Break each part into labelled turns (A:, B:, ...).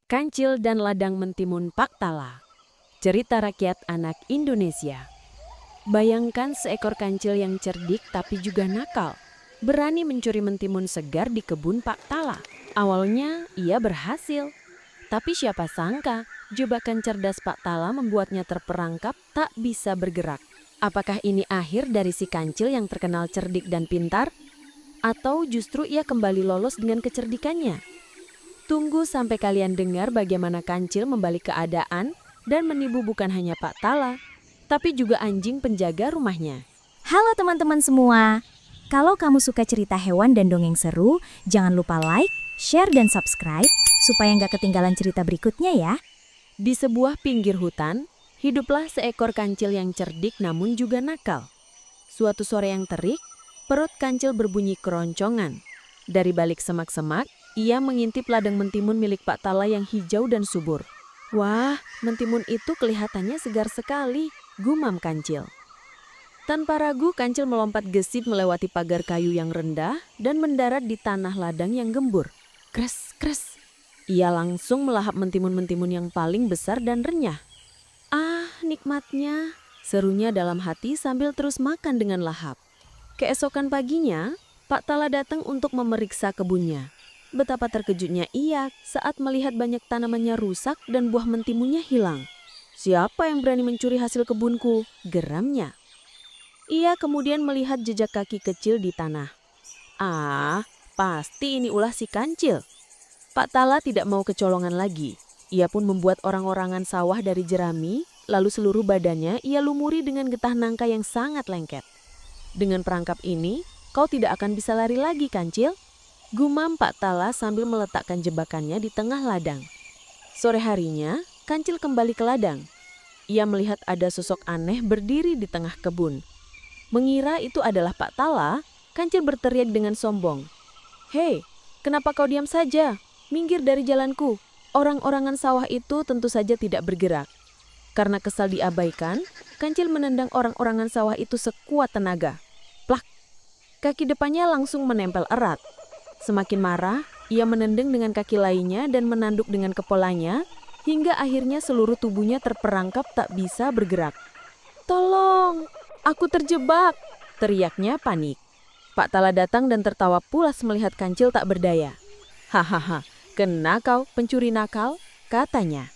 A: Kancil dan Ladang Mentimun Paktala. Cerita rakyat anak Indonesia. Bayangkan seekor kancil yang cerdik tapi juga nakal, berani mencuri mentimun segar di kebun Paktala. Awalnya ia berhasil, tapi siapa sangka jebakan cerdas Paktala membuatnya terperangkap tak bisa bergerak. Apakah ini akhir dari si kancil yang terkenal cerdik dan pintar? Atau justru ia kembali lolos dengan kecerdikannya? Tunggu sampai kalian dengar bagaimana kancil membalik keadaan dan menipu bukan hanya Paktala, tapi juga anjing penjaga rumahnya.
B: Halo teman-teman semua, kalau kamu suka cerita hewan dan dongeng seru, jangan lupa like, share, dan subscribe supaya nggak ketinggalan cerita berikutnya ya.
A: Di sebuah pinggir hutan, hiduplah seekor kancil yang cerdik namun juga nakal. Suatu sore yang terik, perut kancil berbunyi keroncongan. Dari balik semak-semak, ia mengintip ladang mentimun milik Paktala yang hijau dan subur. Wah, mentimun itu kelihatannya segar sekali, gumam kancil. Tanpa ragu, kancil melompat gesit melewati pagar kayu yang rendah dan mendarat di tanah ladang yang gembur. Kres, kres. Ia langsung melahap mentimun-mentimun yang paling besar dan renyah. Ah, nikmatnya, serunya dalam hati sambil terus makan dengan lahap. Keesokan paginya, Paktala datang untuk memeriksa kebunnya. Betapa terkejutnya ia saat melihat banyak tanamannya rusak dan buah mentimunnya hilang. Siapa yang berani mencuri hasil kebunku? Geramnya. Ia kemudian melihat jejak kaki kecil di tanah. Ah, pasti ini ulah si kancil. Paktala tidak mau kecolongan lagi. Ia pun membuat orang-orangan sawah dari jerami, lalu seluruh badannya ia lumuri dengan getah nangka yang sangat lengket. Dengan perangkap ini, kau tidak akan bisa lari lagi, kancil. Gumam Paktala sambil meletakkan jebakannya di tengah ladang. Sore harinya, kancil kembali ke ladang. Ia melihat ada sosok aneh berdiri di tengah kebun. Mengira itu adalah Paktala, kancil berteriak dengan sombong. Hei, kenapa kau diam saja? Minggir dari jalanku. Orang-orangan sawah itu tentu saja tidak bergerak. Karena kesal diabaikan, kancil menendang orang-orangan sawah itu sekuat tenaga. Plak! Kaki depannya langsung menempel erat. Semakin marah, ia menendang dengan kaki lainnya dan menanduk dengan kepalanya, hingga akhirnya seluruh tubuhnya terperangkap tak bisa bergerak. Tolong, aku terjebak, teriaknya panik. Paktala datang dan tertawa pulas melihat kancil tak berdaya. Hahaha, kena kau pencuri nakal, katanya.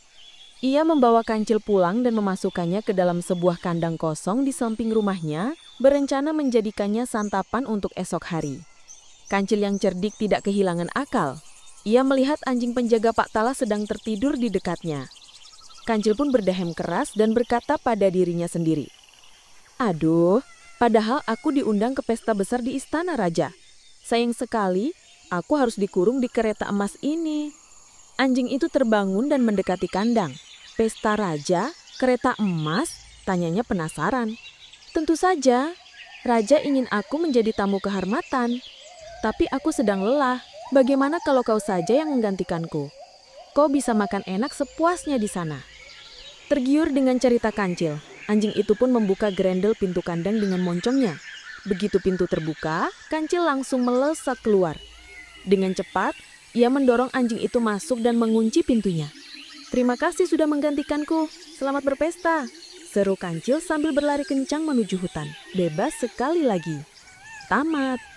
A: Ia membawa kancil pulang dan memasukkannya ke dalam sebuah kandang kosong di samping rumahnya, berencana menjadikannya santapan untuk esok hari. Kancil yang cerdik tidak kehilangan akal. Ia melihat anjing penjaga Paktala sedang tertidur di dekatnya. Kancil pun berdehem keras dan berkata pada dirinya sendiri, "Aduh, padahal aku diundang ke pesta besar di istana raja. Sayang sekali, aku harus dikurung di kereta emas ini." Anjing itu terbangun dan mendekati kandang. "Pesta raja? Kereta emas?" tanyanya penasaran. "Tentu saja, raja ingin aku menjadi tamu kehormatan. Tapi aku sedang lelah. Bagaimana kalau kau saja yang menggantikanku? Kau bisa makan enak sepuasnya di sana." Tergiur dengan cerita kancil, anjing itu pun membuka grendel pintu kandang dengan moncongnya. Begitu pintu terbuka, kancil langsung melesat keluar. Dengan cepat, ia mendorong anjing itu masuk dan mengunci pintunya. "Terima kasih sudah menggantikanku. Selamat berpesta," seru kancil sambil berlari kencang menuju hutan. Bebas sekali lagi. Tamat.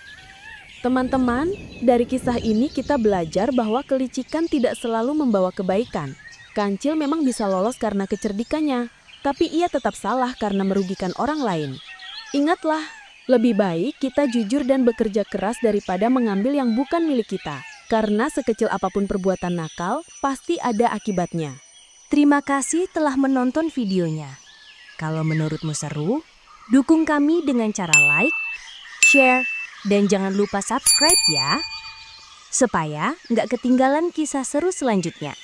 A: Teman-teman, dari kisah ini kita belajar bahwa kelicikan tidak selalu membawa kebaikan. Kancil memang bisa lolos karena kecerdikannya, tapi ia tetap salah karena merugikan orang lain. Ingatlah, lebih baik kita jujur dan bekerja keras daripada mengambil yang bukan milik kita. Karena sekecil apapun perbuatan nakal, pasti ada akibatnya.
B: Terima kasih telah menonton videonya. Kalau menurutmu seru, dukung kami dengan cara like, share, dan jangan lupa subscribe ya, supaya nggak ketinggalan kisah seru selanjutnya.